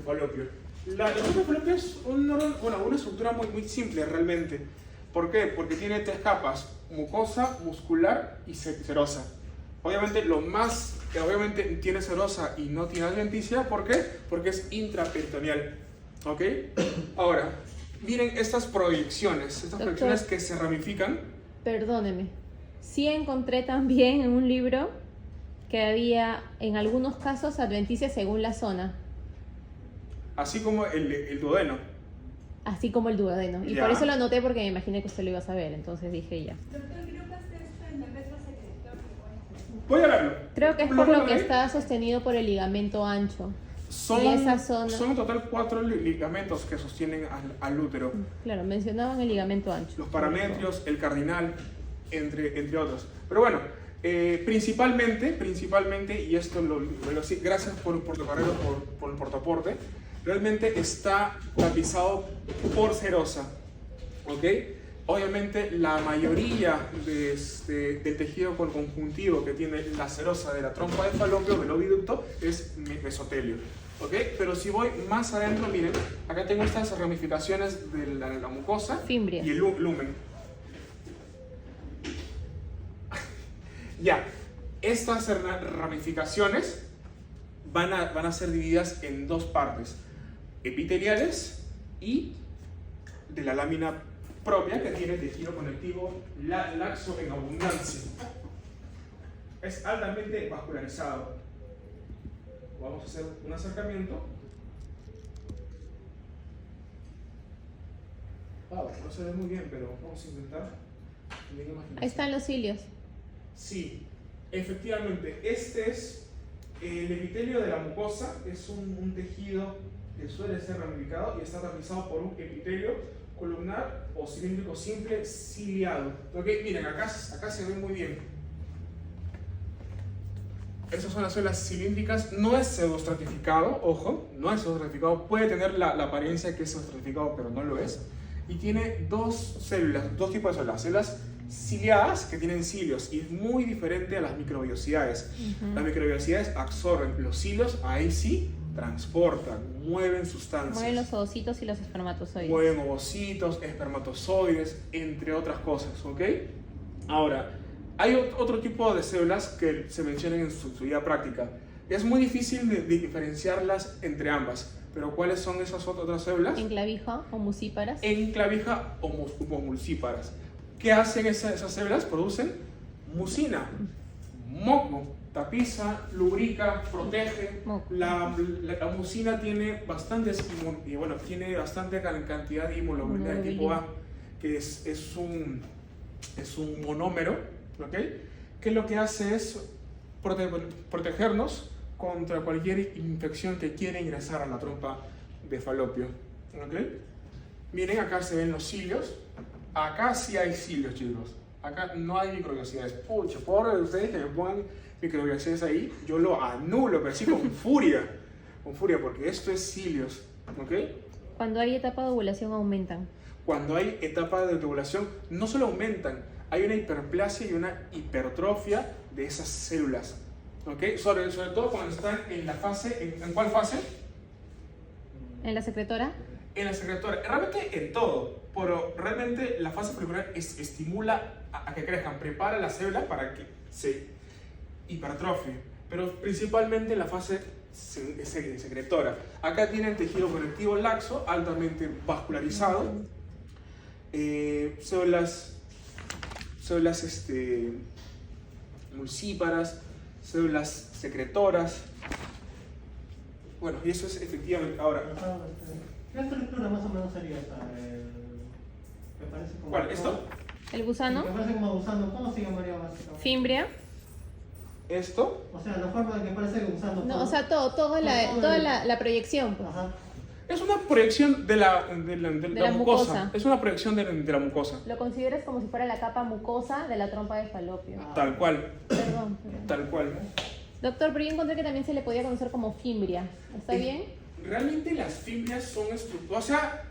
Falopio. La trompa de falopio es una estructura muy simple realmente. ¿Por qué? Porque tiene tres capas: mucosa, muscular y serosa. Obviamente obviamente tiene serosa y no tiene adventicia. ¿Por qué? Porque es intraperitoneal. ¿Ok? Ahora, miren estas proyecciones proyecciones que se ramifican. Perdóneme. Sí encontré también en un libro que había en algunos casos adventicia según la zona. Así como el duodeno. Así como el duodeno. Y Ya. por eso lo anoté, porque me imaginé que usted lo iba a saber. Entonces dije ya. Doctor, creo que esto en el metro secretor. Voy a verlo. Creo que es por lo que está sostenido por el ligamento ancho. Son, Y esa zona... son en total 4 ligamentos que sostienen al útero. Claro, mencionaban el ligamento ancho. Los parametrios, el cardinal, entre otros. Pero bueno, principalmente, y esto gracias por tu carrera, por tu aporte, realmente está tapizado por serosa. ¿Ok? Obviamente la mayoría del tejido conjuntivo que tiene la serosa de la trompa de falopio, del oviducto, es mesotelio. ¿Ok? Pero si voy más adentro, miren, acá tengo estas ramificaciones de la mucosa Fimbria. y el lumen. Ya, estas ramificaciones van a ser divididas en dos partes: epiteliales y de la lámina propia, que tiene tejido conectivo laxo en abundancia. Es altamente vascularizado. Vamos a hacer un acercamiento. No se ve muy bien, pero vamos a intentar. Ahí están los cilios. Sí, efectivamente, este es el epitelio de la mucosa. Es un tejido que suele ser ramificado y está tapizado por un epitelio columnar o cilíndrico simple ciliado. Ok, miren, acá se ve muy bien. Esas son las células cilíndricas. No es pseudoestratificado, ojo, no es pseudoestratificado. Puede tener la apariencia que es pseudoestratificado, pero no lo es. Y tiene dos tipos de células ciliadas, que tienen cilios, y es muy diferente a las microvellosidades. Las microvellosidades absorben, los cilios ahí sí transportan, mueven sustancias. Mueven los ovocitos y los espermatozoides. Mueven ovocitos, espermatozoides, entre otras cosas, ¿ok? Ahora, hay otro tipo de células que se mencionan en su vida práctica. Es muy difícil de diferenciarlas entre ambas, pero ¿cuáles son esas otras células? Enclavija o mucíparas. Enclavija o mulcíparas. ¿Qué hacen esas células? Producen mucina, moco, tapiza, lubrica, protege. La mucina tiene tiene bastante cantidad de inmunoglobulina de tipo A, que es un monómero, ¿ok? Que lo que hace es protegernos contra cualquier infección que quiera ingresar a la trompa de falopio, ¿ok? Miren, acá se ven los cilios. Acá sí hay cilios, chicos. Acá no hay microvellosidades. Pucha, pobre de ustedes que me pongan microvellosidades ahí, yo lo anulo, pero sí con furia. Con furia, porque esto es cilios, ¿ok? Cuando hay etapa de ovulación aumentan. Cuando hay etapa de ovulación, no solo aumentan, hay una hiperplasia y una hipertrofia de esas células, ¿ok? Sobre todo cuando están en la fase, ¿en cuál fase? ¿En la secretora? En la secretora, realmente en todo, pero realmente la fase folicular estimula a que crezcan, prepara la célula para que se hipertrofie, pero principalmente en la fase secretora. Acá tienen tejido conectivo laxo, altamente vascularizado, células mulcíparas, células secretoras. Bueno, y eso es efectivamente. Ahora, ¿qué estructura más o menos sería esa? Me parece como... ¿cuál? ¿Esto? El gusano. Me parece como gusano. ¿Cómo se llamaría básicamente? Fimbria. ¿Esto? O sea, la forma de que parece gusano. No, o sea, toda la proyección. Pues. Ajá. Es una proyección de la mucosa. Es una proyección de la mucosa. Lo consideras como si fuera la capa mucosa de la trompa de falopio. Tal cual. Perdón. Tal cual. Doctor, pero yo encontré que también se le podía conocer como fimbria. ¿Está bien? Realmente las fimbrias son estructuras. O sea,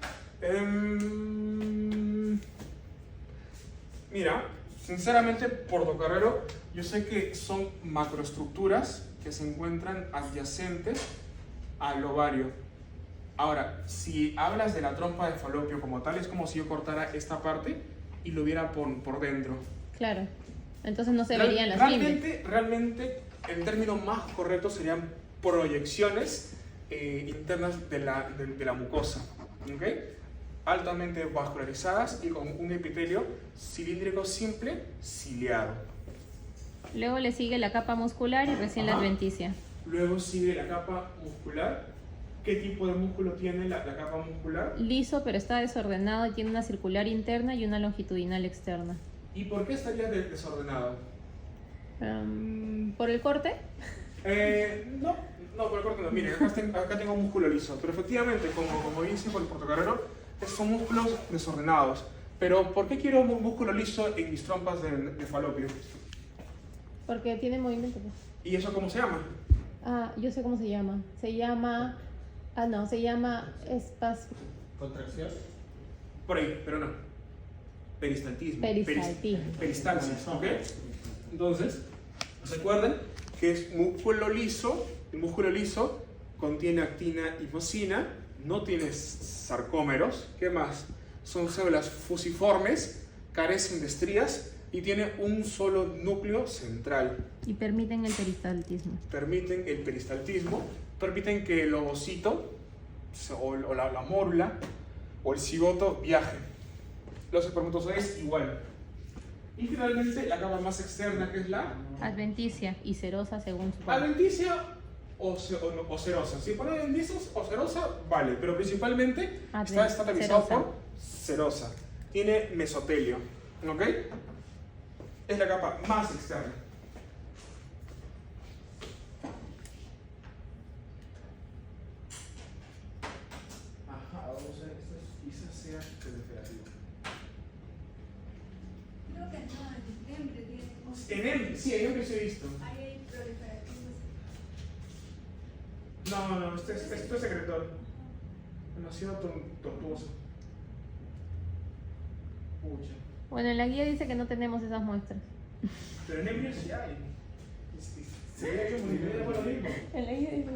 mira, sinceramente, por tu carrero, yo sé que son macroestructuras que se encuentran adyacentes al ovario. Ahora, si hablas de la trompa de falopio como tal, es como si yo cortara esta parte y lo viera por dentro. Claro. Entonces no se verían las fibras. Realmente, el término más correcto serían proyecciones internas de la mucosa, ¿ok? Altamente vascularizadas y con un epitelio cilíndrico simple ciliado. Luego le sigue la capa muscular y recién la Ajá. adventicia. Luego sigue la capa muscular. ¿Qué tipo de músculo tiene la capa muscular? Liso, pero está desordenado y tiene una circular interna y una longitudinal externa. ¿Y por qué estaría desordenado? ¿Por el corte? No, por el corte no. Miren, acá tengo un músculo liso, pero efectivamente, como dice por el portocarrero, son músculos desordenados. Pero ¿por qué quiero un músculo liso en mis trompas de falopio? Porque tiene movimiento. Pues. ¿Y eso cómo se llama? Ah, yo sé cómo se llama. Se llama Contracción. Por ahí, pero no. Peristaltismo. Peristaltismo. Peristalsis, ¿ok? Entonces, recuerden que es músculo liso. El músculo liso contiene actina y mucina, no tiene sarcómeros. ¿Qué más? Son células fusiformes, carecen de estrías y tiene un solo núcleo central. Y permiten el peristaltismo. Permiten el peristaltismo, permiten que el ovocito o la mórula o el cigoto viajen. Los espermatozoides igual. Y finalmente la capa más externa, que es la Adventicia y serosa según su adventicia o serosa. Si ponen adventicias o serosa, vale, pero principalmente está estabilizado serosa. por serosa. Tiene mesotelio, ¿ok? Es la capa más externa. Ajá, vamos a ver, quizás sea proliferativo. Creo que no, en hembre tiene. En él, sí, en él sí he visto. Ahí hay proliferativos. No, esto es secretor. Demasiado tortuoso. Pucha. Bueno, en la guía dice que no tenemos esas muestras. Pero en embrios sí hay. Se ve que multimedia por lo mismo. En la guía dice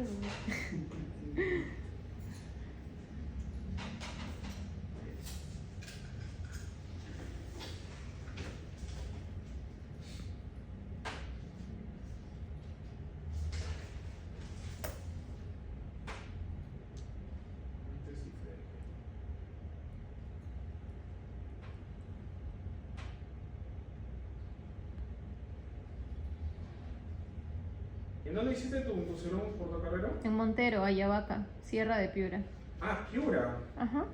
¿En dónde hiciste tu segundo portocarrero? En Montero, Ayabaca, Sierra de Piura. Ah, Piura. Ajá.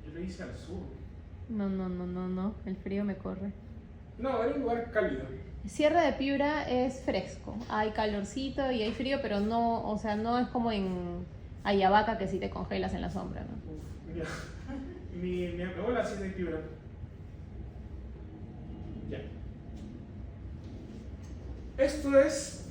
Yo lo hice al sur. No, el frío me corre. No, era un lugar cálido. Sierra de Piura es fresco, hay calorcito y hay frío, pero no, o sea, no es como en Ayabaca que si te congelas en la sombra, ¿no? Uf, mira. Mi abuela sí es de Piura. Ya. Esto es,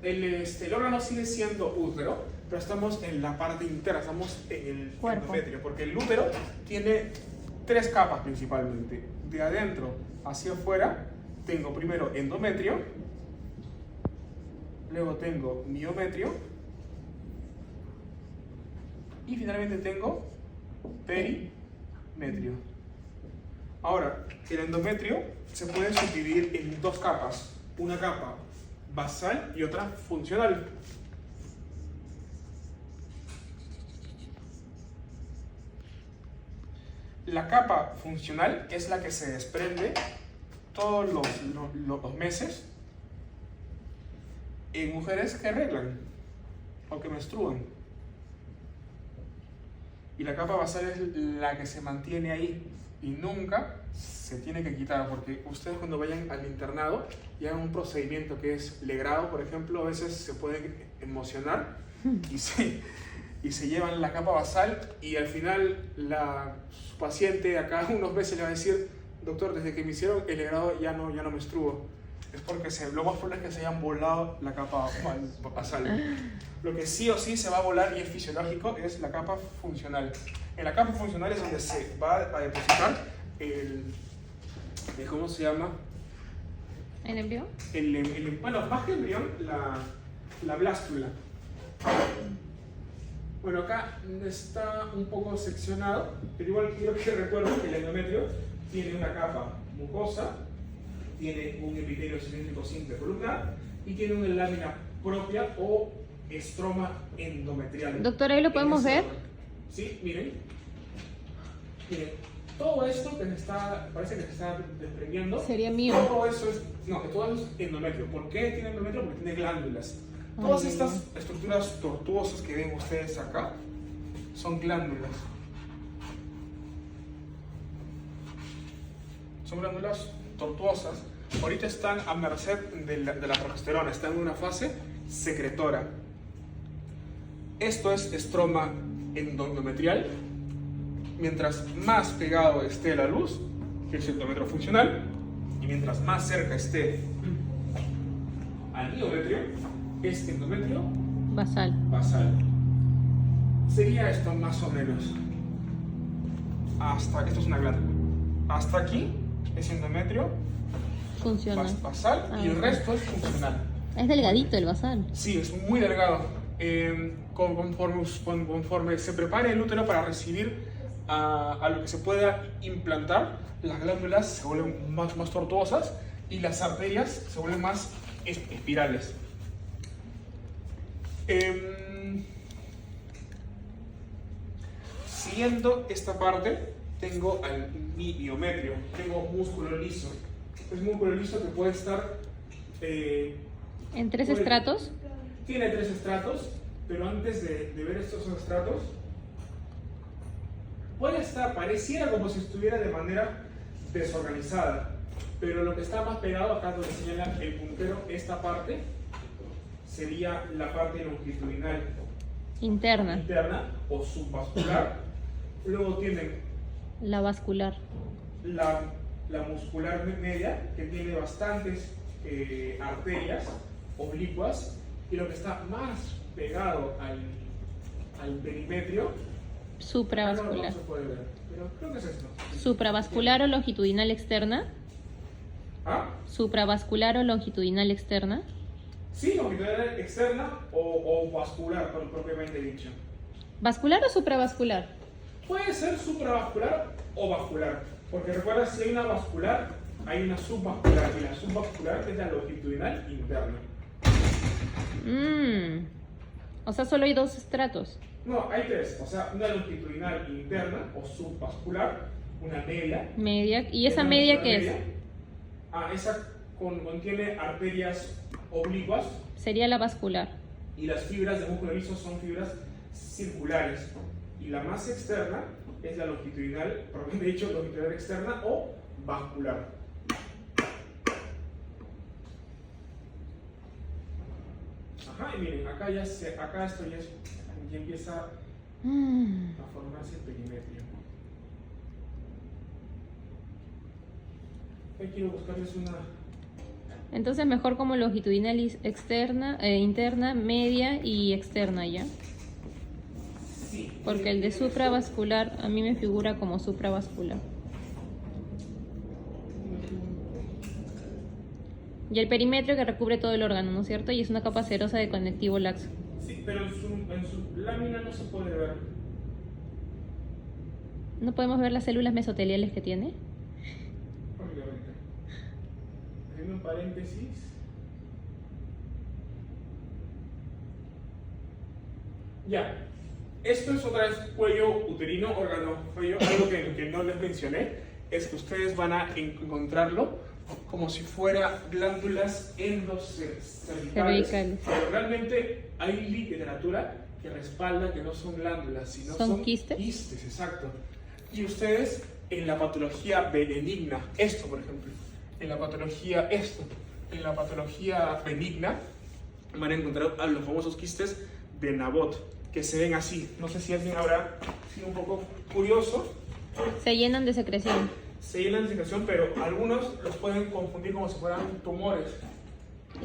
el órgano sigue siendo útero, pero estamos en la parte interna, estamos en el Cuerpo. endometrio, porque el útero tiene 3 capas principalmente. De adentro hacia afuera tengo primero endometrio, luego tengo miometrio y finalmente tengo perimetrio. Ahora, el endometrio se puede subdividir en 2 capas, una capa basal y otra funcional. La capa funcional es la que se desprende todos los meses en mujeres que arreglan o que menstruan. Y la capa basal es la que se mantiene ahí y nunca se tiene que quitar, porque ustedes cuando vayan al internado y hagan un procedimiento que es legrado, por ejemplo, a veces se pueden emocionar y se llevan la capa basal y al final su paciente acá unos meses le va a decir: doctor, desde que me hicieron el legrado ya no menstruo. Es porque lo más probable es que se hayan volado la capa basal. Lo que sí o sí se va a volar y es fisiológico es la capa funcional. En la capa funcional es donde se va a depositar ¿cómo se llama? ¿El embrión? Bueno, más que embrión, la blástula. Bueno, acá está un poco seccionado, pero igual quiero que recuerden que el endometrio tiene una capa mucosa, tiene un epitelio cilíndrico simple columnar y tiene una lámina propia o estroma endometrial. Doctor, ¿ahí lo podemos ver? Sí, miren. Miren, todo esto que parece que se está desprendiendo. Sería mío. Todo eso es, no, todo eso es endometrio. ¿Por qué tiene endometrio? Porque tiene glándulas. Todas Ay, estas estructuras tortuosas que ven ustedes acá son glándulas. Son glándulas tortuosas. Ahorita están a merced de la progesterona, están en una fase secretora. Esto es estroma endometrial. Mientras más pegado esté la luz, que es el endometrio funcional, y mientras más cerca esté al endometrio, es endometrio Basal. basal. Sería esto más o menos. Esto es una glándula. Hasta aquí es endometrio Funciona. basal y el resto es funcional. Es delgadito el basal. Sí, es muy delgado. Conforme se prepare el útero para recibir a lo que se pueda implantar, las glándulas se vuelven más tortuosas y las arterias se vuelven más espirales. Siguiendo esta parte, tengo mi miometrio, tengo músculo liso. Es músculo liso que puede estar... ¿En 3 estratos? Tiene 3 estratos, pero antes de ver estos estratos, pareciera como si estuviera de manera desorganizada, pero lo que está más pegado acá donde señala el puntero, esta parte, sería la parte longitudinal Interna. o subvascular. Luego tienen La vascular. la muscular media, que tiene bastantes arterias oblicuas, y lo que está más pegado al perimetrio, Supravascular. no se puede ver, pero creo que es esto. Supravascular o longitudinal externa. ¿Ah? Supravascular o longitudinal externa. Sí, longitudinal externa o vascular, propiamente dicho. ¿Vascular o supravascular? Puede ser supravascular o vascular, porque recuerda, si hay una vascular, hay una subvascular, y la subvascular es la longitudinal interna. O sea, solo hay 2 estratos. No, hay 3, o sea, una longitudinal interna o subvascular, una media. Media. ¿Y esa Una media muscular qué es? media. Esa contiene arterias oblicuas, Sería la vascular. y las fibras de músculo liso son fibras circulares. Y la más externa es la longitudinal, propiamente dicho, longitudinal externa o vascular. Ajá, y miren, acá esto ya empieza a formarse el perimetrio. Aquí quiero buscarles una... Entonces mejor como longitudinal externa, interna, media y externa ya. Sí. Porque el de supravascular a mí me figura como supravascular. Y el perímetro que recubre todo el órgano, ¿no es cierto? Y es una capa cerosa de conectivo laxo. Sí, pero en su lámina no se puede ver. ¿No podemos ver las células mesoteliales que tiene? Porque ahorita. Haciendo un paréntesis. Ya. Esto es otra vez cuello uterino, órgano cuello. Algo que no les mencioné es que ustedes van a encontrarlo como si fuera glándulas endocervicales. Cervicales. Pero realmente hay literatura que respalda que no son glándulas, sino ¿Son quistes? Quistes, exacto. Y ustedes en la patología benigna, esto por ejemplo, en la patología benigna van a encontrar a los famosos quistes de Nabot, que se ven así. No sé si alguien habrá sido un poco curioso. Se llenan de secreción. Se llenan de secreción, pero algunos los pueden confundir como si fueran tumores.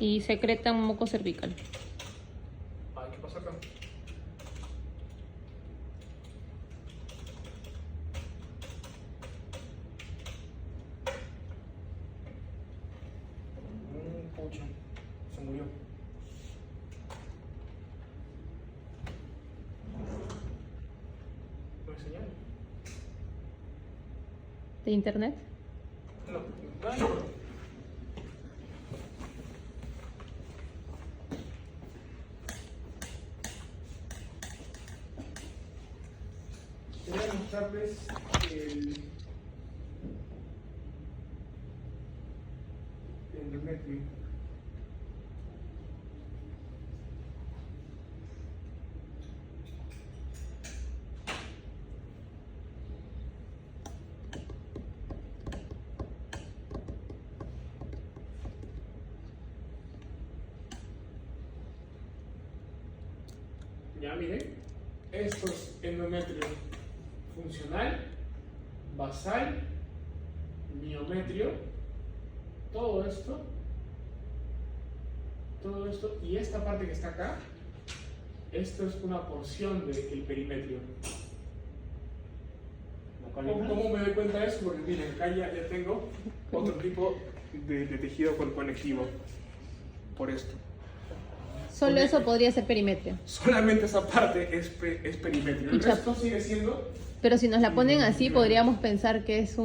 Y secretan moco cervical. Ay, ¿qué pasa acá? Pucha, se murió. de internet. No, no. Voy a mostrarles el endometrio. Ya miren, esto es endometrio funcional, basal, miometrio, todo esto y esta parte que está acá, esto es una porción del perimetrio. ¿Cómo me doy cuenta de eso? Porque miren, acá ya tengo otro tipo de tejido conectivo por esto. Solo eso podría ser perimetrio. Solamente esa parte es perimetrio. El Pucha. resto sigue siendo. Pero si nos la ponen así, podríamos pensar que es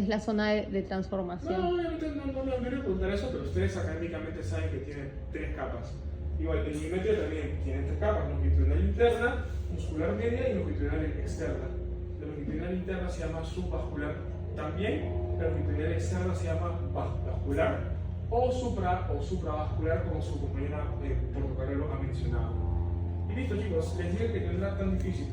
la zona de transformación. No, obviamente no me voy a preguntar eso, pero ustedes académicamente saben que tiene 3 capas. Igual, el milimetrio también tiene 3 capas: longitudinal interna, muscular media y longitudinal externa. La longitudinal interna se llama subvascular. También la longitudinal externa se llama vascular o supravascular, como su compañera Portocarrero ha mencionado. Y listo, chicos, les digo que no era tan difícil.